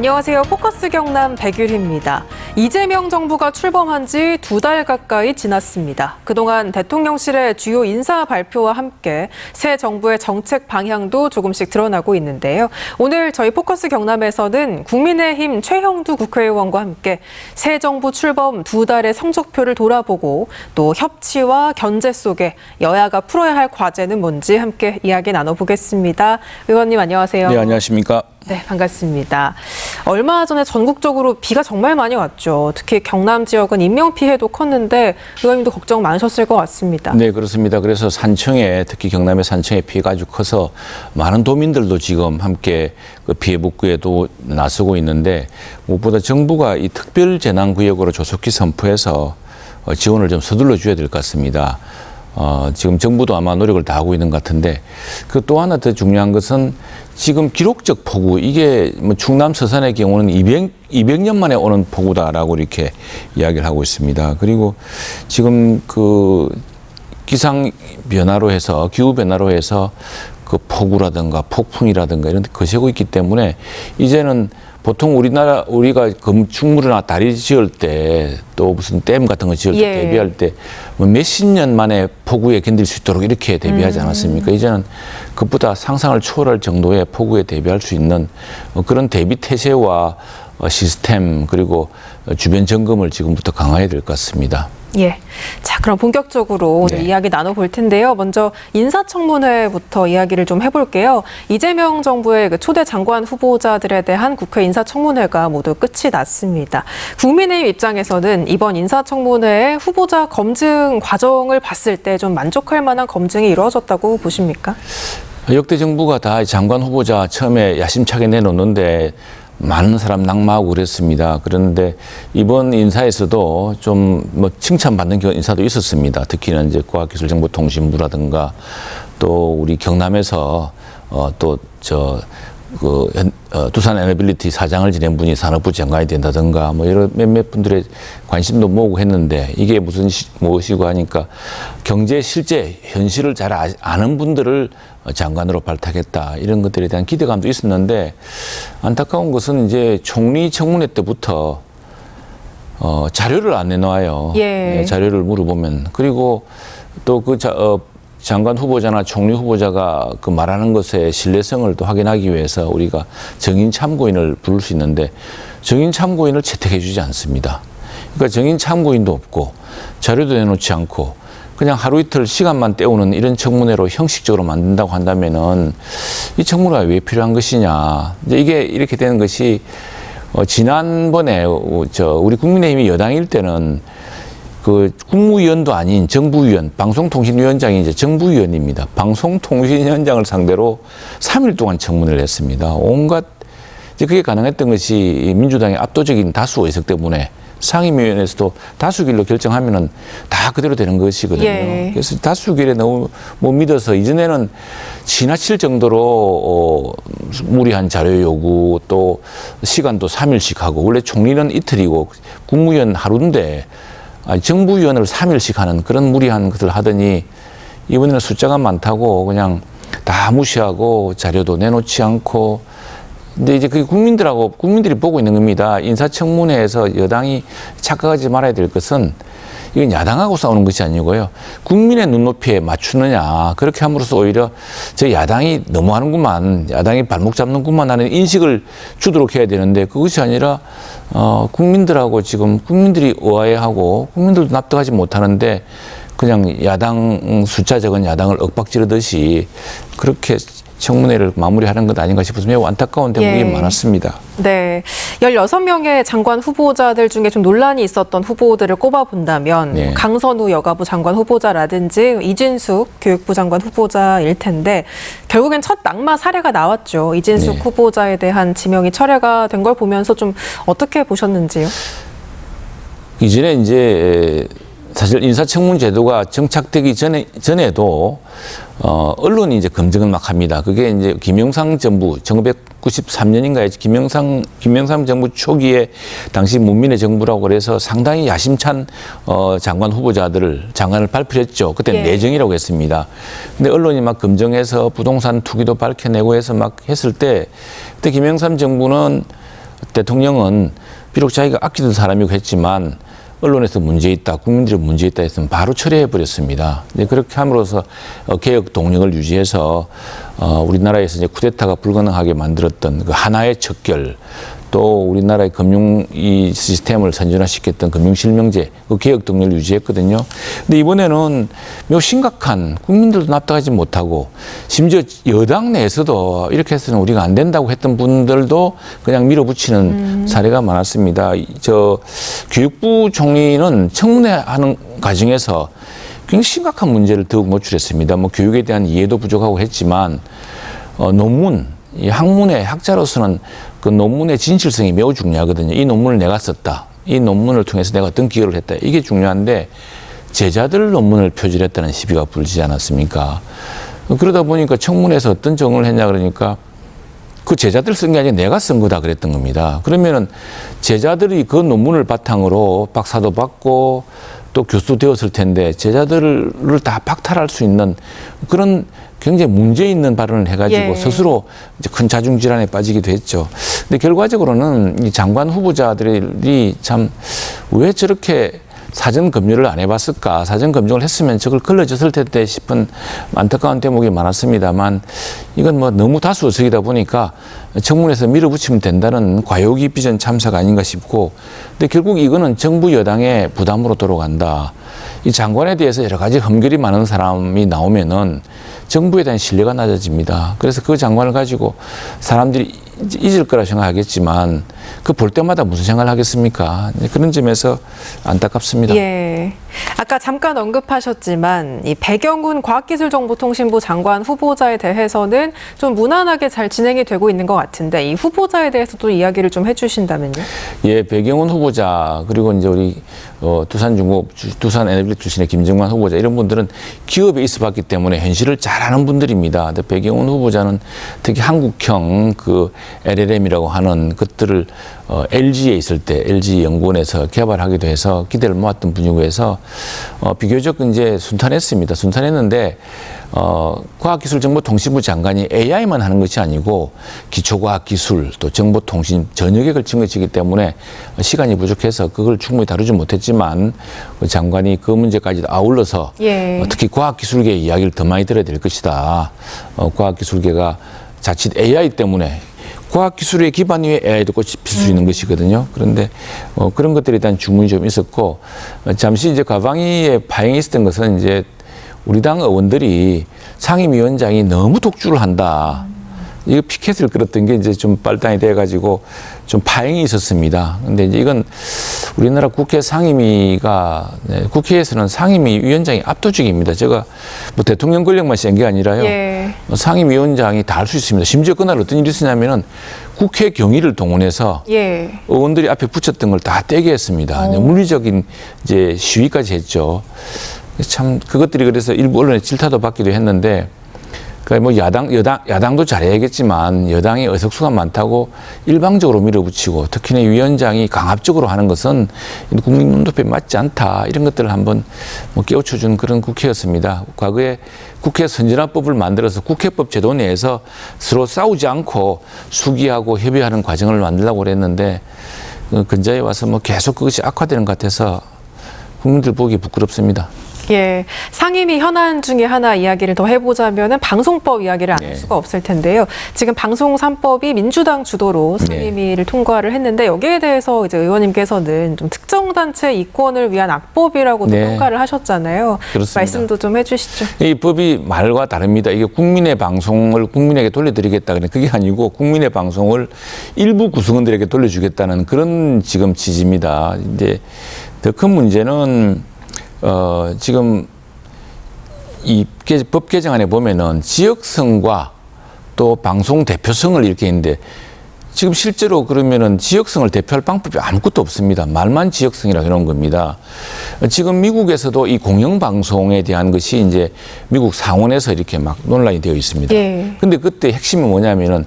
안녕하세요. 포커스 경남 백유리입니다. 이재명 정부가 출범한 지 2달 가까이 지났습니다. 그동안 대통령실의 주요 인사 발표와 함께 새 정부의 정책 방향도 조금씩 드러나고 있는데요. 오늘 저희 포커스 경남에서는 국민의힘 최형두 국회의원과 함께 새 정부 출범 2달의 성적표를 돌아보고 또 협치와 견제 속에 여야가 풀어야 할 과제는 뭔지 함께 이야기 나눠보겠습니다. 의원님 안녕하세요. 네, 안녕하십니까. 네, 반갑습니다. 얼마 전에 전국적으로 비가 정말 많이 왔죠. 특히 경남 지역은 인명피해도 컸는데 의원님도 걱정 많으셨을 것 같습니다. 네, 그렇습니다. 그래서 산청에, 특히 경남의 산청에 피해가 아주 커서 많은 도민들도 지금 함께 그 피해 복구에도 나서고 있는데 무엇보다 정부가 이 특별재난구역으로 조속히 선포해서 지원을 좀 서둘러 줘야 될 것 같습니다. 지금 정부도 아마 노력을 다하고 있는 것 같은데 그 또 하나 더 중요한 것은 지금 기록적 폭우, 이게 뭐 충남 서산의 경우는 200년 만에 오는 폭우다라고 이렇게 이야기를 하고 있습니다. 그리고 지금 그 기상 변화로 해서, 기후 변화로 해서 그 폭우라든가 폭풍이라든가 이런 데 거세고 있기 때문에 이제는 보통 우리가 건축물이나 다리 지을 때 또 무슨 댐 같은 거 지을 때 대비할 때 뭐 몇십 년 만에 폭우에 견딜 수 있도록 이렇게 대비하지 않았습니까? 이제는 그보다 상상을 초월할 정도의 폭우에 대비할 수 있는 그런 대비 태세와 시스템 그리고 주변 점검을 지금부터 강화해야 될 것 같습니다. 예. 자, 그럼 본격적으로 오늘 이야기 나눠볼 텐데요. 먼저 인사청문회부터 이야기를 좀 해볼게요. 이재명 정부의 그 초대 장관 후보자들에 대한 국회 인사청문회가 모두 끝이 났습니다. 국민의힘 입장에서는 이번 인사청문회의 후보자 검증 과정을 봤을 때 좀 만족할 만한 검증이 이루어졌다고 보십니까? 역대 정부가 다 장관 후보자 처음에 야심차게 내놓는데 많은 사람 낙마하고 그랬습니다. 그런데 이번 인사에서도 좀 뭐 칭찬받는 인사도 있었습니다. 특히는 이제 과학기술정보통신부라든가 또 우리 경남에서 두산 에너빌리티 사장을 지낸 분이 산업부 장관이 된다든가 뭐 이런 몇몇 분들의 관심도 모으고 했는데 이게 무엇이고 하니까 경제 실제 현실을 잘 아는 분들을 장관으로 발탁했다 이런 것들에 대한 기대감도 있었는데 안타까운 것은 이제 총리 청문회 때부터 자료를 안 내놓아요. 예. 자료를 물어보면 그리고 또 그 장관 후보자나 총리 후보자가 그 말하는 것의 신뢰성을 또 확인하기 위해서 우리가 정인 참고인을 부를 수 있는데 정인 참고인을 채택해 주지 않습니다. 그러니까 정인 참고인도 없고 자료도 내놓지 않고 그냥 하루 이틀 시간만 때우는 이런 청문회로 형식적으로 만든다고 한다면은 이 청문회가 왜 필요한 것이냐. 이제 이게 이렇게 되는 것이 지난번에 우리 국민의힘이 여당일 때는 그 국무위원도 아닌 정부위원, 방송통신위원장이 이제 정부위원입니다. 방송통신위원장을 상대로 3일 동안 청문회를 했습니다. 온갖 이제 그게 가능했던 것이 민주당의 압도적인 다수 의석 때문에 상임위원회에서도 다수결로 결정하면은 다 그대로 되는 것이거든요. 예. 그래서 다수결에 너무 못 믿어서 이전에는 지나칠 정도로 무리한 자료 요구 또 시간도 3일씩 하고 원래 총리는 이틀이고 국무위원 하루인데 정부위원을 3일씩 하는 그런 무리한 것을 하더니 이번에는 숫자가 많다고 그냥 다 무시하고 자료도 내놓지 않고 근데 이제 그게 국민들이 보고 있는 겁니다. 인사청문회에서 여당이 착각하지 말아야 될 것은 이건 야당하고 싸우는 것이 아니고요. 국민의 눈높이에 맞추느냐. 그렇게 함으로써 오히려 저 야당이 너무하는구만. 야당이 발목 잡는구만 하는 인식을 주도록 해야 되는데 그것이 아니라 국민들하고 지금 국민들이 의아해하고 국민들도 납득하지 못하는데 그냥 야당 숫자 적은 야당을 윽박지르듯이 그렇게 청문회를 마무리하는 것 아닌가 싶어서 매우 안타까운 대목이 많았습니다. 네, 16명의 장관 후보자들 중에 좀 논란이 있었던 후보들을 꼽아본다면 강선우 여가부 장관 후보자라든지 이진숙 교육부 장관 후보자일 텐데 결국엔 첫 낙마 사례가 나왔죠. 이진숙 후보자에 대한 지명이 철회가 된 걸 보면서 좀 어떻게 보셨는지요? 이전에 이제 사실 인사청문 제도가 정착되기 전에도 언론이 이제 검증을 막 합니다. 그게 이제 김영삼 정부 1993년인가에 김영삼 정부 초기에 당시 문민의 정부라고 그래서 상당히 야심찬 장관 장관을 발표했죠. 그때 내정이라고 했습니다. 근데 언론이 막 검증해서 부동산 투기도 밝혀내고 해서 막 했을 때 그때 김영삼 정부는 대통령은 비록 자기가 아끼던 사람이고 했지만 언론에서 문제 있다, 국민들이 문제 있다 했으면 바로 철회해 버렸습니다. 그렇게 함으로써 개혁 동력을 유지해서 우리나라에서 이제 쿠데타가 불가능하게 만들었던 그 하나의 척결, 또 우리나라의 금융 이 시스템을 선진화시켰던 금융실명제 그 개혁 동력을 유지했거든요. 근데 이번에는 매우 심각한 국민들도 납득하지 못하고 심지어 여당 내에서도 이렇게 해서는 우리가 안 된다고 했던 분들도 그냥 밀어붙이는 사례가 많았습니다. 저 교육부 총리는 청문회 하는 과정에서 굉장히 심각한 문제를 더욱 노출했습니다. 뭐 교육에 대한 이해도 부족하고 했지만 논문, 이 학문의 학자로서는 그 논문의 진실성이 매우 중요하거든요. 이 논문을 내가 썼다. 이 논문을 통해서 내가 어떤 기여를 했다. 이게 중요한데 제자들 논문을 표절했다는 시비가 불지 않았습니까? 그러다 보니까 청문회에서 어떤 정을 했냐 그러니까 그 제자들 쓴 게 아니라 내가 쓴 거다 그랬던 겁니다. 그러면은 제자들이 그 논문을 바탕으로 박사도 받고 또 교수 되었을 텐데 제자들을 다 박탈할 수 있는 그런 굉장히 문제 있는 발언을 해가지고 스스로 이제 큰 자중 질환에 빠지기도 했죠. 근데 결과적으로는 이 장관 후보자들이 참 왜 저렇게 사전 검열을 안 해봤을까? 사전 검증을 했으면 저걸 걸러졌을 텐데 싶은 안타까운 대목이 많았습니다만 이건 뭐 너무 다수 의석이다 보니까 청문회에서 밀어붙이면 된다는 과욕이 빚은 참사가 아닌가 싶고, 근데 결국 이거는 정부 여당의 부담으로 돌아간다. 이 장관에 대해서 여러 가지 흠결이 많은 사람이 나오면은 정부에 대한 신뢰가 낮아집니다. 그래서 그 장관을 가지고 사람들이 잊을 거라 생각하겠지만 그 볼 때마다 무슨 생각을 하겠습니까? 그런 점에서 안타깝습니다. 예. 아까 잠깐 언급하셨지만 이 배경훈 과학기술정보통신부 장관 후보자에 대해서는 좀 무난하게 잘 진행이 되고 있는 것 같은데 이 후보자에 대해서도 이야기를 좀 해주신다면요? 예, 배경훈 후보자 그리고 이제 우리 두산중공업, 두산에너빌리티 출신의 김정만 후보자 이런 분들은 기업에 있어봤기 때문에 현실을 잘 아는 분들입니다. 근데 배경훈 후보자는 특히 한국형 그 LLM이라고 하는 것들을 LG에 있을 때 LG 연구원에서 개발하기도 해서 기대를 모았던 분이고 해서 비교적 이제 순탄했습니다. 순탄했는데 과학기술정보통신부 장관이 AI만 하는 것이 아니고 기초과학기술 또 정보통신 전역에 걸친 것이기 때문에 시간이 부족해서 그걸 충분히 다루지 못했지만 그 장관이 그 문제까지도 아울러서 특히 과학기술계의 이야기를 더 많이 들어야 될 것이다. 과학기술계가 자칫 AI 때문에 과학기술의 기반 위에 AI도 꽂힐 수 있는 것이거든요. 그런데 그런 것들에 대한 주문이 좀 있었고 잠시 이제 가방위에 파행이 있었던 것은 이제 우리 당 의원들이 상임위원장이 너무 독주를 한다. 이거 피켓을 끌었던 게 이제 좀 발단이 돼가지고 좀 파행이 있었습니다. 근데 이제 이건 우리나라 국회 상임위가 국회에서는 상임위 위원장이 압도적입니다. 제가 뭐 대통령 권력만 센 게 아니라요. 상임위원장이 다 할 수 있습니다. 심지어 그날 어떤 일이 있었냐면은 국회 경위를 동원해서 의원들이 앞에 붙였던 걸 다 떼게 했습니다. 물리적인 이제 시위까지 했죠. 참 그것들이 그래서 일부 언론에 질타도 받기도 했는데. 그러니까 뭐 야당도 잘해야겠지만 여당이 의석수가 많다고 일방적으로 밀어붙이고 특히나 위원장이 강압적으로 하는 것은 국민 눈높이에 맞지 않다. 이런 것들을 한번 뭐 깨우쳐준 그런 국회였습니다. 과거에 국회 선진화법을 만들어서 국회법 제도 내에서 서로 싸우지 않고 수기하고 협의하는 과정을 만들려고 그랬는데 근자에 와서 뭐 계속 그것이 악화되는 것 같아서 국민들 보기 부끄럽습니다. 예, 상임위 현안 중에 하나 이야기를 더 해보자면은 방송법 이야기를 안 할 수가 없을 텐데요. 지금 방송 3법이 민주당 주도로 상임위를 통과를 했는데 여기에 대해서 이제 의원님께서는 좀 특정 단체 이권을 위한 악법이라고 평가를 하셨잖아요. 그렇습니다. 말씀도 좀 해주시죠. 이 법이 말과 다릅니다. 이게 국민의 방송을 국민에게 돌려드리겠다. 그게 아니고 국민의 방송을 일부 구성원들에게 돌려주겠다는 그런 지금 취지입니다. 이제 더 큰 문제는 지금 이 법 개정안에 보면은 지역성과 또 방송 대표성을 이렇게 있는데 지금 실제로 그러면은 지역성을 대표할 방법이 아무것도 없습니다. 말만 지역성이라고 해놓은 겁니다. 지금 미국에서도 이 공영방송에 대한 것이 이제 미국 상원에서 이렇게 막 논란이 되어 있습니다. 근데 그때 핵심이 뭐냐면은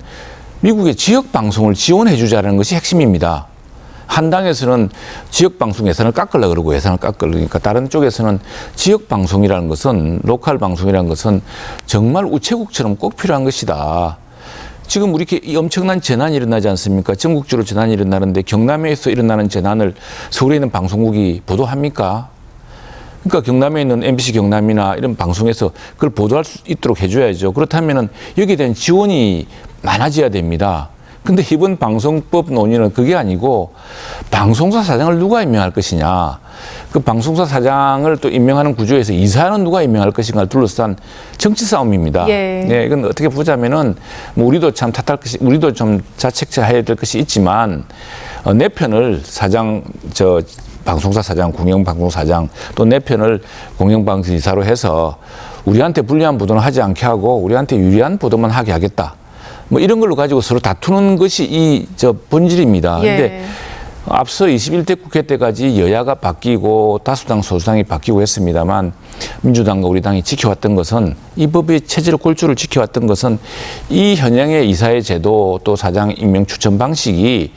미국의 지역방송을 지원해주자는 것이 핵심입니다. 한 당에서는 지역방송 예산을 깎으려고 그러고 예산을 깎으려니까 다른 쪽에서는 지역방송이라는 것은 로컬 방송이라는 것은 정말 우체국처럼 꼭 필요한 것이다. 지금 이렇게 이 엄청난 재난이 일어나지 않습니까? 전국적으로 재난이 일어나는데 경남에서 일어나는 재난을 서울에 있는 방송국이 보도합니까? 그러니까 경남에 있는 MBC 경남이나 이런 방송에서 그걸 보도할 수 있도록 해줘야죠. 그렇다면은 여기에 대한 지원이 많아져야 됩니다. 근데 이번 방송법 논의는 그게 아니고 방송사 사장을 누가 임명할 것이냐. 그 방송사 사장을 또 임명하는 구조에서 이사는 누가 임명할 것인가를 둘러싼 정치 싸움입니다. 예. 네, 이건 어떻게 보자면은 뭐 우리도 참 탓할 것이, 우리도 좀 자책해야 될 것이 있지만 내 편을 사장, 방송사 사장, 공영방송 사장 또 내 편을 공영방송 이사로 해서 우리한테 불리한 보도는 하지 않게 하고 우리한테 유리한 보도만 하게 하겠다. 뭐 이런 걸로 가지고 서로 다투는 것이 본질입니다. 예. 근데 앞서 21대 국회 때까지 여야가 바뀌고 다수당 소수당이 바뀌고 했습니다만 민주당과 우리 당이 지켜왔던 것은 이 법의 체제로 골조를 지켜왔던 것은 이 현행의 이사회 제도 또 사장 임명 추천 방식이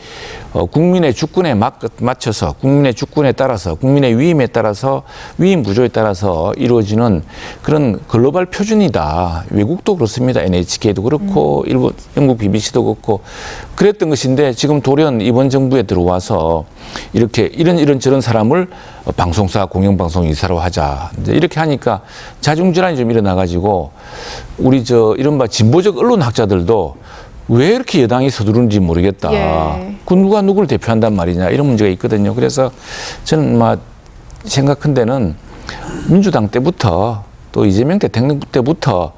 국민의 주권에 맞춰서 국민의 주권에 따라서 국민의 위임에 따라서 위임 구조에 따라서 이루어지는 그런 글로벌 표준이다. 외국도 그렇습니다. NHK도 그렇고 일본 영국 BBC도 그렇고 그랬던 것인데 지금 돌연 이번 정부에 들어와서 이렇게 이런 저런 사람을 방송사 공영방송 이사로 하자. 이제 이렇게 하니까 자중질환이 좀 일어나가지고 우리 이른바 진보적 언론 학자들도 왜 이렇게 여당이 서두르는지 모르겠다. 예. 그 누가 누구를 대표한단 말이냐 이런 문제가 있거든요. 그래서 저는 생각한 데는 민주당 때부터 또 이재명 대통령 때부터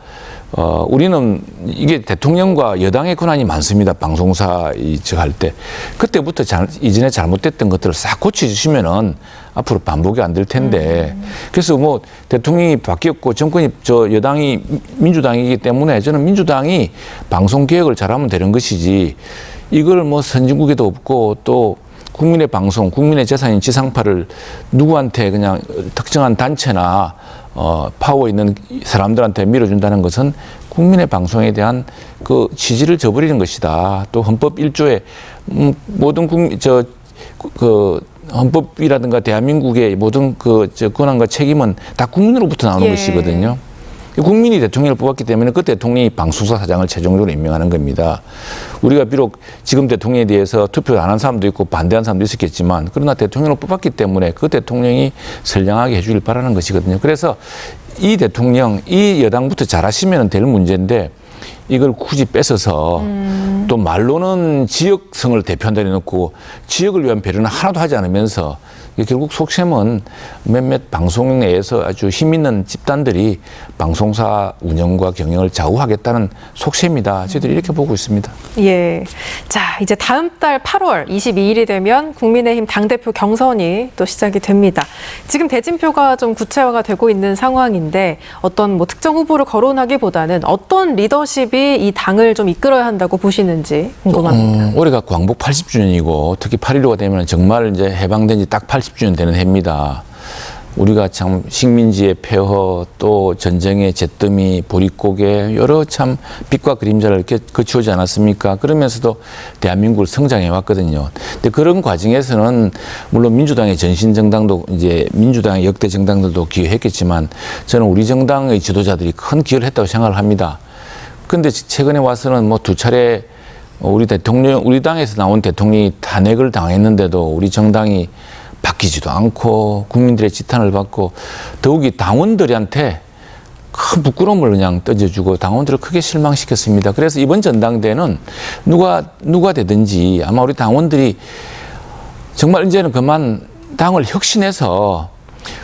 우리는 이게 대통령과 여당의 권한이 많습니다. 방송사 할 때. 그때부터 이전에 잘못됐던 것들을 싹 고쳐주시면은 앞으로 반복이 안 될 텐데. 그래서 뭐 대통령이 바뀌었고 정권이 여당이 민주당이기 때문에 저는 민주당이 방송 개혁을 잘하면 되는 것이지 이걸 뭐 선진국에도 없고 또 국민의 방송, 국민의 재산인 지상파를 누구한테 그냥 특정한 단체나 파워 있는 사람들한테 밀어준다는 것은 국민의 방송에 대한 그 취지를 저버리는 것이다. 또 헌법 1조에 모든 헌법이라든가 대한민국의 모든 권한과 책임은 다 국민으로부터 나오는 예. 것이거든요. 국민이 대통령을 뽑았기 때문에 그 대통령이 방송사 사장을 최종적으로 임명하는 겁니다. 우리가 비록 지금 대통령에 대해서 투표를 안 한 사람도 있고 반대한 사람도 있었겠지만 그러나 대통령을 뽑았기 때문에 그 대통령이 선량하게 해주길 바라는 것이거든요. 그래서 이 대통령, 이 여당부터 잘하시면 될 문제인데 이걸 굳이 뺏어서 또 말로는 지역성을 대표한다 해놓고 지역을 위한 배려는 하나도 하지 않으면서 결국 속셈은 몇몇 방송 내에서 아주 힘 있는 집단들이 방송사 운영과 경영을 좌우하겠다는 속셈이다. 저희들이 이렇게 보고 있습니다. 예. 자, 이제 다음 달 8월 22일이 되면 국민의힘 당대표 경선이 또 시작이 됩니다. 지금 대진표가 좀 구체화가 되고 있는 상황인데 어떤 뭐 특정 후보를 거론하기보다는 어떤 리더십이 이 당을 좀 이끌어야 한다고 보시는지 궁금합니다. 올해가 광복 80주년이고 특히 8.15가 되면 정말 이제 해방된 지 딱 80주년 되는 해입니다. 우리가 참 식민지의 폐허 또 전쟁의 잿더미 보릿고개 여러 참 빛과 그림자를 이렇게 거쳐오지 않았습니까? 그러면서도 대한민국을 성장해 왔거든요. 근데 그런 과정에서는 물론 민주당의 전신 정당도 이제 민주당의 역대 정당들도 기여했겠지만 저는 우리 정당의 지도자들이 큰 기여를 했다고 생각을 합니다. 근데 최근에 와서는 뭐 두 차례 우리 당에서 나온 대통령이 탄핵을 당했는데도 우리 정당이 바뀌지도 않고 국민들의 지탄을 받고 더욱이 당원들한테 큰 부끄러움을 그냥 떠져주고 당원들을 크게 실망시켰습니다. 그래서 이번 전당대회는 누가 되든지 아마 우리 당원들이 정말 이제는 그만 당을 혁신해서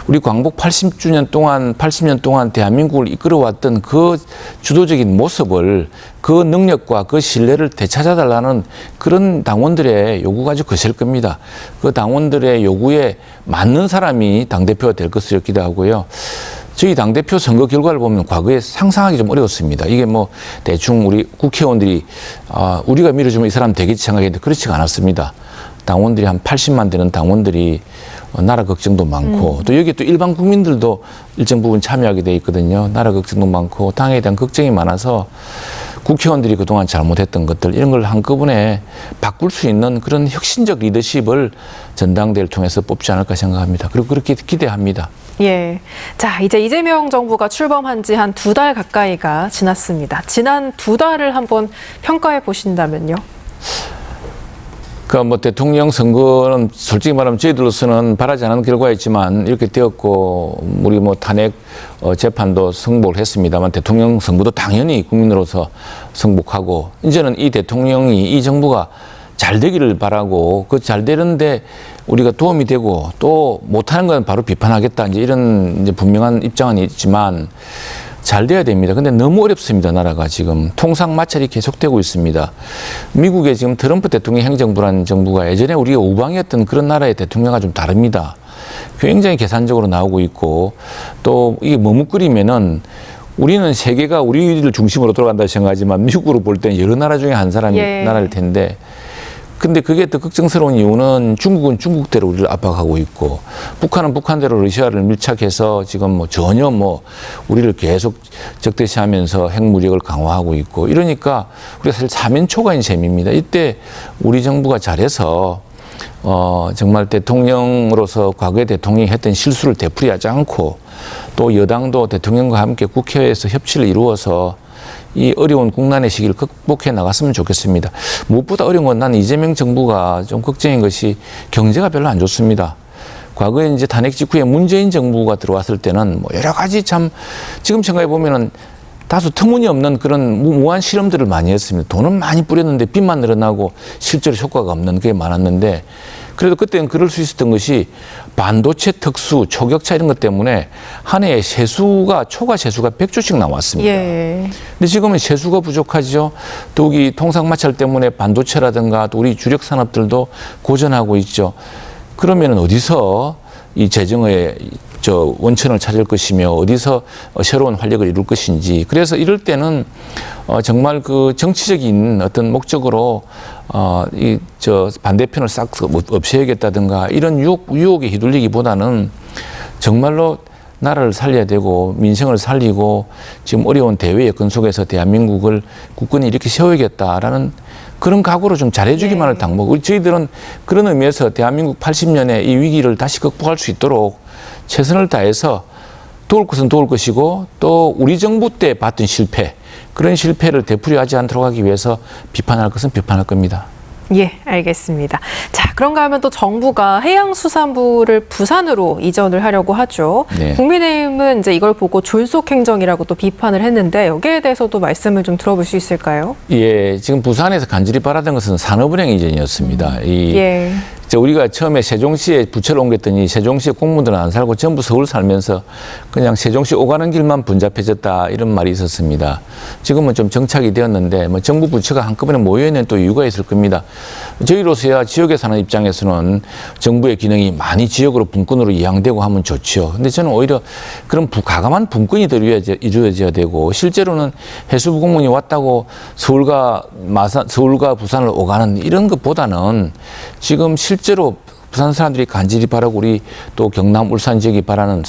우리 광복 80년 동안 대한민국을 이끌어왔던 그 주도적인 모습을 그 능력과 그 신뢰를 되찾아달라는 그런 당원들의 요구가 아주 거셀 겁니다. 그 당원들의 요구에 맞는 사람이 당대표가 될 것으로 기대하고요. 저희 당대표 선거 결과를 보면 과거에 상상하기 좀 어려웠습니다. 이게 뭐 대충 우리 국회의원들이 우리가 밀어주면 이 사람 되겠지 생각했는데 그렇지가 않았습니다. 당원들이 한 80만 되는 당원들이 나라 걱정도 많고 또 여기 또 일반 국민들도 일정 부분 참여하게 돼 있거든요. 나라 걱정도 많고 당에 대한 걱정이 많아서 국회의원들이 그동안 잘못했던 것들 이런 걸 한꺼번에 바꿀 수 있는 그런 혁신적 리더십을 전당대회를 통해서 뽑지 않을까 생각합니다. 그리고 그렇게 기대합니다. 예. 자, 이제 이재명 정부가 출범한 지 한 2달 가까이가 지났습니다. 지난 2달을 한번 평가해 보신다면요? 그러니까 뭐 대통령 선거는 솔직히 말하면 저희들로서는 바라지 않은 결과였지만 이렇게 되었고 우리 뭐 탄핵 재판도 승복을 했습니다만 대통령 선거도 당연히 국민으로서 승복하고 이제는 이 대통령이 이 정부가 잘 되기를 바라고 그 잘 되는데 우리가 도움이 되고 또 못하는 건 바로 비판하겠다 이제 이런 이제 분명한 입장은 있지만 잘 돼야 됩니다. 근데 너무 어렵습니다. 나라가 지금 통상 마찰이 계속되고 있습니다. 미국의 지금 트럼프 대통령 행정부라는 정부가 예전에 우리가 우방이었던 그런 나라의 대통령과 좀 다릅니다. 굉장히 계산적으로 나오고 있고 또 이게 머뭇거리면은 우리는 세계가 우리를 중심으로 돌아간다 생각하지만 미국으로 볼 때는 여러 나라 중에 한 사람이 나라일 텐데 근데 그게 더 걱정스러운 이유는 중국은 중국대로 우리를 압박하고 있고 북한은 북한대로 러시아를 밀착해서 지금 뭐 전혀 뭐 우리를 계속 적대시하면서 핵무력을 강화하고 있고 이러니까 우리가 사실 사면초가인 셈입니다. 이때 우리 정부가 잘해서 정말 대통령으로서 과거에 대통령이 했던 실수를 되풀이하지 않고 또 여당도 대통령과 함께 국회에서 협치를 이루어서 이 어려운 국난의 시기를 극복해 나갔으면 좋겠습니다. 무엇보다 어려운 건 나는 이재명 정부가 좀 걱정인 것이 경제가 별로 안 좋습니다. 과거에 이제 탄핵 직후에 문재인 정부가 들어왔을 때는 뭐 여러 가지 참 지금 생각해 보면은 다소 터무니없는 그런 무한 실험들을 많이 했습니다. 돈은 많이 뿌렸는데 빚만 늘어나고 실제로 효과가 없는 그게 많았는데 그래도 그때는 그럴 수 있었던 것이 반도체 특수, 초격차 이런 것 때문에 한 해에 세수가 초과 세수가 100조씩 나왔습니다. 예. 근데 지금은 세수가 부족하죠. 더욱이 통상 마찰 때문에 반도체라든가 또 우리 주력 산업들도 고전하고 있죠. 그러면 어디서 이 재정의 원천을 찾을 것이며 어디서 새로운 활력을 이룰 것인지 그래서 이럴 때는 정말 그 정치적인 어떤 목적으로 반대편을 싹 없애야겠다든가 이런 유혹에 휘둘리기보다는 정말로 나라를 살려야 되고 민생을 살리고 지금 어려운 대외 여건 속에서 대한민국을 굳건히 이렇게 세워야겠다라는 그런 각오로 좀 잘해주기만 할 당목. 저희들은 그런 의미에서 대한민국 80년의 이 위기를 다시 극복할 수 있도록 최선을 다해서 도울 것은 도울 것이고 또 우리 정부 때 봤던 실패, 그런 실패를 되풀이하지 않도록 하기 위해서 비판할 것은 비판할 겁니다. 예, 알겠습니다. 자, 그런가 하면 또 정부가 해양수산부를 부산으로 이전을 하려고 하죠. 네. 국민의힘은 이제 이걸 보고 졸속행정이라고 또 비판을 했는데 여기에 대해서도 말씀을 좀 들어볼 수 있을까요? 예, 지금 부산에서 간절히 바라던 것은 산업은행 이전이었습니다. 예. 우리가 처음에 세종시에 부처를 옮겼더니 세종시에 공무원들은 안 살고 전부 서울 살면서 그냥 세종시 오가는 길만 분잡해졌다 이런 말이 있었습니다. 지금은 좀 정착이 되었는데 뭐 정부 부처가 한꺼번에 모여있는 또 이유가 있을 겁니다. 저희로서야 지역에 사는 입장에서는 정부의 기능이 많이 지역으로 분권으로 이양되고 하면 좋죠. 근데 저는 오히려 그런 가감한 분권이 더 이루어져야 되고 실제로는 해수부 공무원이 왔다고 서울과 부산을 오가는 이런 것보다는 지금 실제로 부산 사람들이 간절히 바라고 우리 또 경남, 울산 지역이 바라는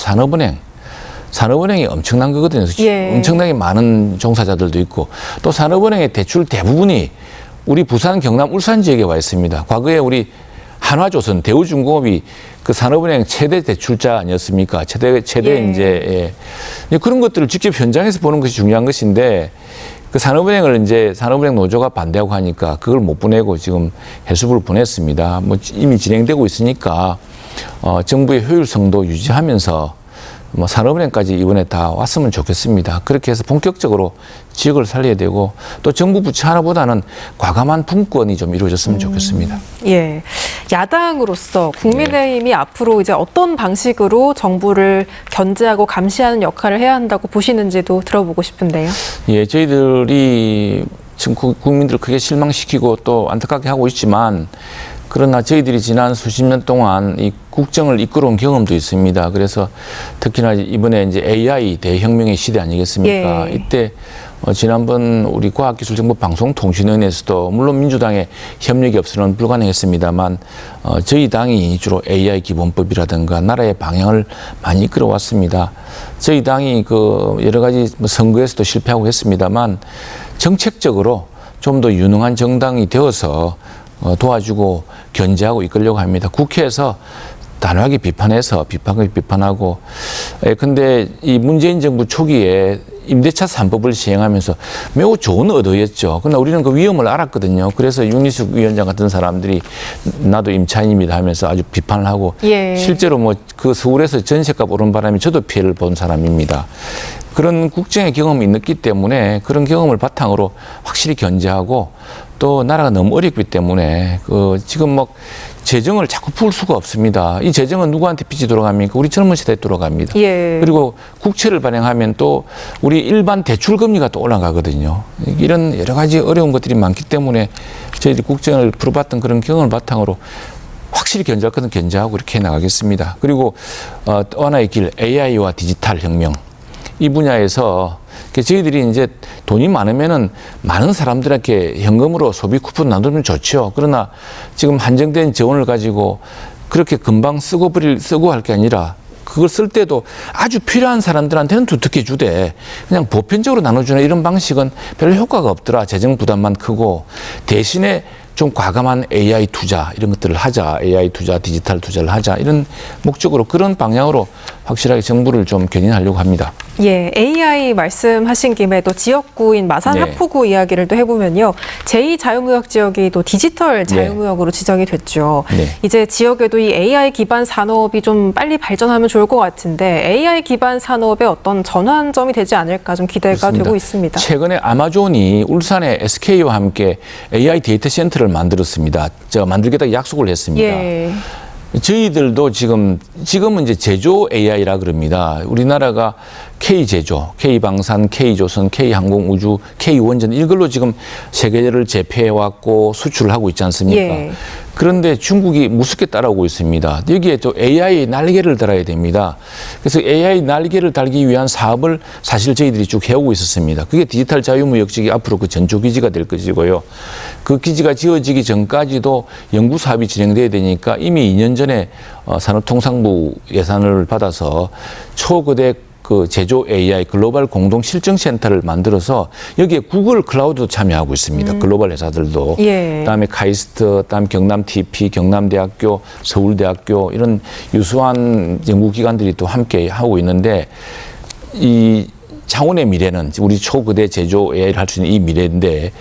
산업은행이 엄청난 거거든요. 예. 엄청나게 많은 종사자들도 있고 또 산업은행의 대출 대부분이 우리 부산, 경남, 울산 지역에 와 있습니다. 과거에 우리 한화조선, 대우중공업이 그 산업은행 최대 대출자 아니었습니까? 최대 예. 이제 그런 것들을 직접 현장에서 보는 것이 중요한 것인데 그 산업은행을 이제 산업은행 노조가 반대하고 하니까 그걸 못 보내고 지금 해수부를 보냈습니다. 뭐 이미 진행되고 있으니까 정부의 효율성도 유지하면서 뭐 산업은행까지 이번에 다 왔으면 좋겠습니다. 그렇게 해서 본격적으로 지역을 살려야 되고 또 정부 부처 하나보다는 과감한 분권이 좀 이루어졌으면 좋겠습니다. 예. 야당으로서 국민의힘이 앞으로 이제 어떤 방식으로 정부를 견제하고 감시하는 역할을 해야 한다고 보시는지도 들어보고 싶은데요. 예, 저희들이 지금 국민들을 크게 실망시키고 또 안타깝게 하고 있지만 그러나 저희들이 지난 수십 년 동안 이 국정을 이끌어온 경험도 있습니다. 그래서 특히나 이번에 이제 AI 대혁명의 시대 아니겠습니까? 예. 이때 지난번 우리 과학기술정보방송통신위원회에서도 물론 민주당의 협력이 없으면 불가능했습니다만 저희 당이 주로 AI 기본법이라든가 나라의 방향을 많이 이끌어왔습니다. 저희 당이 그 여러 가지 선거에서도 실패하고 했습니다만 정책적으로 좀 더 유능한 정당이 되어서 도와주고 견제하고 이끌려고 합니다. 국회에서 단호하게 비판하고. 근데 이 문재인 정부 초기에 임대차 3법을 시행하면서 매우 좋은 의도였죠. 그러나 우리는 그 위험을 알았거든요. 그래서 윤희숙 위원장 같은 사람들이 나도 임차인입니다 하면서 아주 비판을 하고 예. 실제로 뭐 그 서울에서 전세값 오른 바람에 저도 피해를 본 사람입니다. 그런 국정의 경험이 있기 때문에 그런 경험을 바탕으로 확실히 견제하고 또 나라가 너무 어렵기 때문에 지금 뭐 재정을 자꾸 풀 수가 없습니다. 이 재정은 누구한테 빚이 돌아갑니까? 우리 젊은 세대에 돌아갑니다. 예. 그리고 국채를 발행하면 또 우리 일반 대출 금리가 또 올라가거든요. 이런 여러 가지 어려운 것들이 많기 때문에 저희들이 국정을 풀어봤던 그런 경험을 바탕으로 확실히 견제할 것은 견제하고 이렇게 나가겠습니다. 그리고 또 하나의 길 AI와 디지털 혁명 이 분야에서 저희들이 이제 돈이 많으면은 많은 사람들에게 현금으로 소비 쿠폰 나누면 좋죠. 그러나 지금 한정된 재원을 가지고 그렇게 금방 쓰고 할 게 아니라 그걸 쓸 때도 아주 필요한 사람들한테는 두텁게 주되 그냥 보편적으로 나눠주는 이런 방식은 별 효과가 없더라. 재정 부담만 크고 대신에 좀 과감한 AI 투자 이런 것들을 하자. AI 투자, 디지털 투자를 하자. 이런 목적으로 그런 방향으로 확실하게 정부를 좀 견인하려고 합니다. 예, AI 말씀하신 김에 또 지역구인 마산 네. 하포구 이야기를 또 해보면요. 제2자유무역 지역이 또 디지털 자유무역으로 지정이 됐죠. 네. 이제 지역에도 이 AI 기반 산업이 좀 빨리 발전하면 좋을 것 같은데 AI 기반 산업의 어떤 전환점이 되지 않을까 좀 기대가 그렇습니다. 되고 있습니다. 최근에 아마존이 울산의 SK와 함께 AI 데이터 센터를 만들었습니다. 만들겠다고 약속을 했습니다. 예. 저희들도 지금은 이제 제조 AI라 그럽니다. 우리나라가 K제조, K방산, K조선, K항공우주, K원전 이걸로 지금 세계를 제패해왔고 수출을 하고 있지 않습니까? 예. 그런데 중국이 무섭게 따라오고 있습니다. 여기에 또 AI 날개를 달아야 됩니다. 그래서 AI 날개를 달기 위한 사업을 사실 저희들이 쭉 해오고 있었습니다. 그게 디지털 자유무역지기 앞으로 그 전초기지가 될 것이고요. 그 기지가 지어지기 전까지도 연구 사업이 진행돼야 되니까 이미 2년 전에 산업통상부 예산을 받아서 초거대 그 제조 AI 글로벌 공동 실증센터를 만들어서 여기에 구글 클라우드도 참여하고 있습니다. 글로벌 회사들도. 예. 그다음에 카이스트, 그다음 경남 TP, 경남대학교, 서울대학교 이런 유수한 연구기관들이 또 함께 하고 있는데 이 창원의 미래는 우리 초거대 제조 AI를 할 수 있는 이 미래인데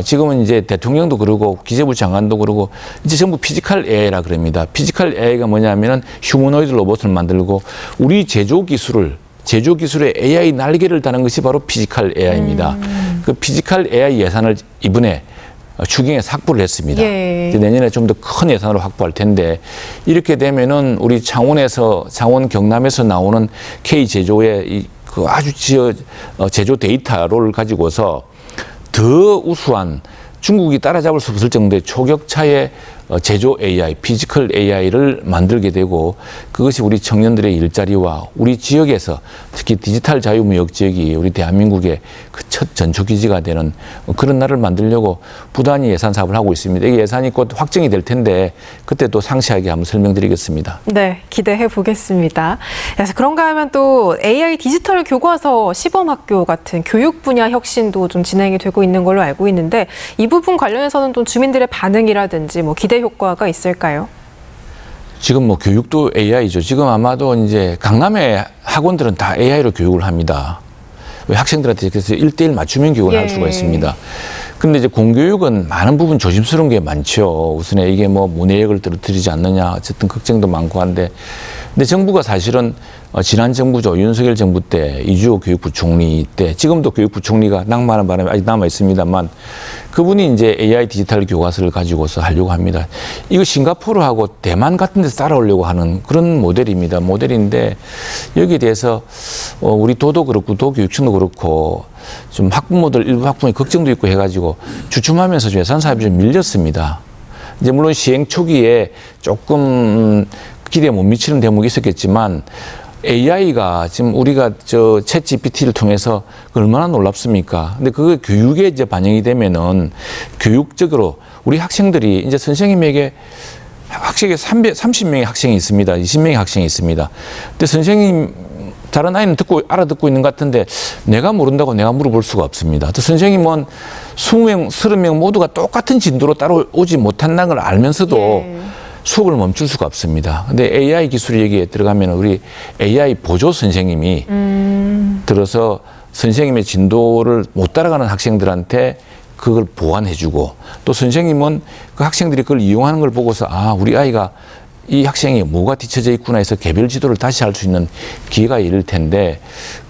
지금은 이제 대통령도 그러고 기재부 장관도 그러고 이제 전부 피지컬 AI라 그럽니다. 피지컬 AI가 뭐냐면은 휴머노이드 로봇을 만들고 우리 제조 기술에 AI 날개를 다는 것이 바로 피지컬 AI입니다. 그 피지컬 AI 예산을 이번에 추경에서 확보를 했습니다. 예. 내년에 좀 더 큰 예산으로 확보할 텐데 이렇게 되면은 우리 창원 경남에서 나오는 K 제조의 그 아주 제조 데이터를 가지고서 더 우수한 중국이 따라잡을 수 없을 정도의 초격차의 제조 AI, 피지컬 AI를 만들게 되고 그것이 우리 청년들의 일자리와 우리 지역에서 특히 디지털 자유무역 지역이 우리 대한민국의 그 첫 전초기지가 되는 그런 날을 만들려고 부단히 예산 사업을 하고 있습니다. 이 예산이 곧 확정이 될 텐데 그때 또 상세하게 한번 설명드리겠습니다. 네, 기대해 보겠습니다. 그래서 그런가 하면 또 AI 디지털 교과서 시범학교 같은 교육 분야 혁신도 좀 진행이 되고 있는 걸로 알고 있는데 이 부분 관련해서는 또 주민들의 반응이라든지 뭐 기대 효과가 있을까요? 지금 뭐 교육도 AI죠. 지금 아마도 이제 강남의 학원들은 다 AI로 교육을 합니다. 왜 학생들한테 그래서 1:1 맞춤형 교육을 할 수가 있습니다. 근데 이제 공교육은 많은 부분 조심스러운 게 많죠. 우선에 이게 뭐 문해력을 떨어뜨리지 않느냐 어쨌든 걱정도 많고 한데 근데 정부가 사실은 지난 정부죠. 윤석열 정부 때 이주호 교육부총리 때 지금도 교육부총리가 낙마하는 바람에 아직 남아 있습니다만 그분이 이제 AI 디지털 교과서를 가지고서 하려고 합니다. 이거 싱가포르하고 대만 같은 데서 따라오려고 하는 그런 모델입니다. 모델인데 여기에 대해서 우리 도도 그렇고 도교육청도 그렇고 좀 학부모들 일부 학부모의 걱정도 있고 해가지고 주춤하면서 좀 예산 사업이 좀 밀렸습니다. 이제 물론 시행 초기에 조금 기대에 못 미치는 대목이 있었겠지만 AI가 지금 우리가 챗 GPT를 통해서 얼마나 놀랍습니까? 근데 그게 교육에 이제 반영이 되면은 교육적으로 우리 학생들이 이제 선생님에게 학생에 30명의 학생이 있습니다. 20명의 학생이 있습니다. 근데 선생님 다른 아이는 알아듣고 있는 것 같은데 내가 모른다고 내가 물어볼 수가 없습니다. 또 선생님은 20명, 30명 모두가 똑같은 진도로 따라오지 못한다는 걸 알면서도 수업을 멈출 수가 없습니다. 근데 AI 기술이 여기에 들어가면 우리 AI 보조 선생님이 들어서 선생님의 진도를 못 따라가는 학생들한테 그걸 보완해주고 또 선생님은 그 학생들이 그걸 이용하는 걸 보고서 아, 우리 아이가 이 학생이 뭐가 뒤쳐져 있구나 해서 개별 지도를 다시 할 수 있는 기회가 이를 텐데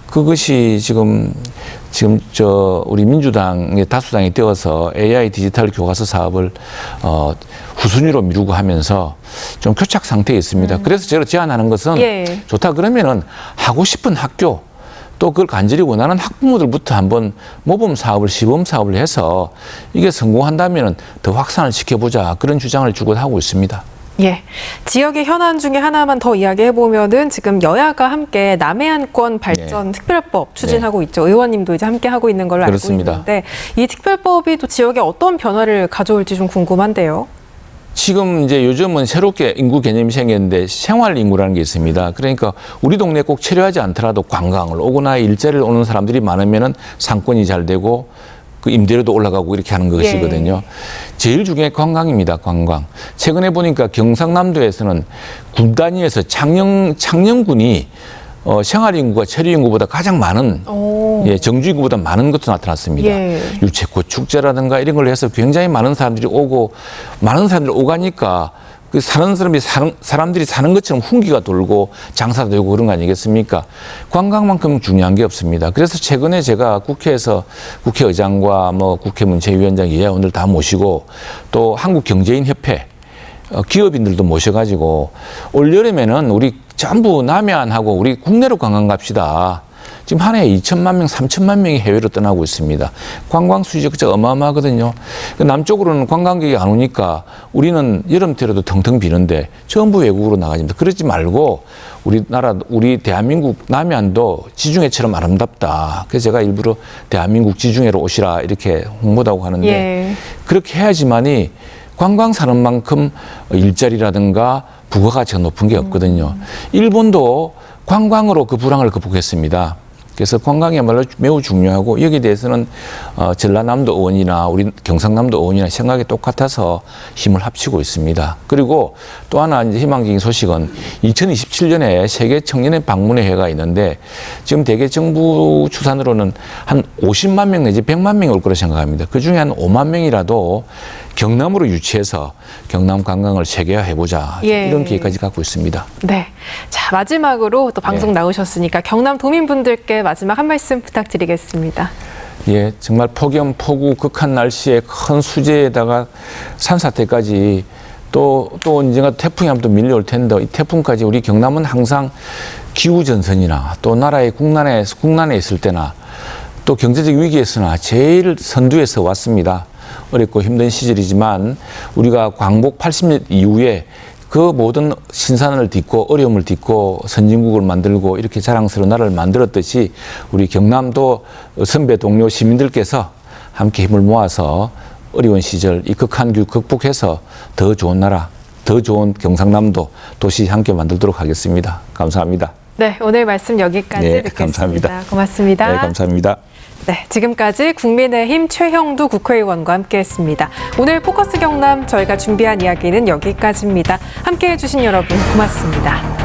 그것이 지금 우리 민주당의 다수당이 되어서 AI 디지털 교과서 사업을 후순위로 미루고 하면서 좀 교착 상태에 있습니다. 그래서 제가 제안하는 것은 예. 좋다 그러면은 하고 싶은 학교 또 그걸 간절히 원하는 학부모들부터 한번 모범 사업을 시범 사업을 해서 이게 성공한다면은 더 확산을 시켜보자 그런 주장을 주고 하고 있습니다. 예. 지역의 현안 중에 하나만 더 이야기해보면은 지금 여야가 함께 남해안권 발전 특별법 추진하고 있죠. 의원님도 이제 함께 하고 있는 걸로 그렇습니다. 알고 있는데 이 특별법이 또 지역에 어떤 변화를 가져올지 좀 궁금한데요. 지금 이제 요즘은 새롭게 인구 개념이 생겼는데 생활 인구라는 게 있습니다. 그러니까 우리 동네에 꼭 체류하지 않더라도 관광을 오거나 일자리를 오는 사람들이 많으면은 상권이 잘 되고 그 임대료도 올라가고 이렇게 하는 것이거든요. 제일 중요한 관광입니다. 관광. 최근에 보니까 경상남도에서는 군 단위에서 창녕군이 생활 인구가 체류 인구보다 가장 많은 정주 인구보다 많은 것도 나타났습니다. 유채꽃 축제라든가 이런 걸 해서 굉장히 많은 사람들이 오고 많은 사람들이 오가니까 그 사람들이 사는 것처럼 훈기가 돌고 장사도 되고 그런 거 아니겠습니까? 관광만큼 중요한 게 없습니다. 그래서 최근에 제가 국회에서 국회의장과 국회문체위원장 예의원들 다 모시고 또 한국경제인협회 기업인들도 모셔가지고 올여름에는 우리 전부 남해안하고 우리 국내로 관광 갑시다. 지금 한 해에 2천만 명, 3천만 명이 해외로 떠나고 있습니다. 관광 수지가 진짜 어마어마하거든요. 남쪽으로는 관광객이 안 오니까 우리는 여름철에도 텅텅 비는데 전부 외국으로 나가집니다. 그러지 말고 우리 대한민국 남해안도 지중해처럼 아름답다. 그래서 제가 일부러 대한민국 지중해로 오시라 이렇게 홍보도 하고 하는데 그렇게 해야지만이 관광 산업만큼 일자리라든가 부가가치가 높은 게 없거든요. 일본도 관광으로 그 불황을 극복했습니다. 그래서 관광이야말로 매우 중요하고 여기에 대해서는 전라남도 의원이나 우리 경상남도 의원이나 생각이 똑같아서 힘을 합치고 있습니다. 그리고 또 하나 이제 희망적인 소식은 2027년에 세계 청년의 방문회가 있는데 지금 대개 정부 추산으로는 한 50만 명 내지 100만 명이 올 거라 생각합니다. 그중에 한 5만 명이라도 경남으로 유치해서 경남 관광을 세계화해보자 이런 계획까지 갖고 있습니다. 네. 자, 마지막으로 또 방송 나오셨으니까 경남 도민분들께 마지막 한 말씀 부탁드리겠습니다. 예, 정말 폭염, 폭우, 극한 날씨에 큰 수재에다가 산사태까지 또 언젠가 태풍이 한번 또 밀려올 텐데 이 태풍까지 우리 경남은 항상 기후전선이나 또 나라의 국난에 있을 때나 또 경제적 위기에서나 제일 선두에서 왔습니다. 어렵고 힘든 시절이지만 우리가 광복 80년 이후에 그 모든 신산을 딛고 어려움을 딛고 선진국을 만들고 이렇게 자랑스러운 나라를 만들었듯이 우리 경남도 선배 동료 시민들께서 함께 힘을 모아서 어려운 시절 이 극한 기후 극복해서 더 좋은 나라, 더 좋은 경상남도 도시 함께 만들도록 하겠습니다. 감사합니다. 네, 오늘 말씀 여기까지 듣겠습니다. 감사합니다. 고맙습니다. 네, 감사합니다. 네, 지금까지 국민의힘 최형두 국회의원과 함께했습니다. 오늘 포커스 경남 저희가 준비한 이야기는 여기까지입니다. 함께해 주신 여러분 고맙습니다.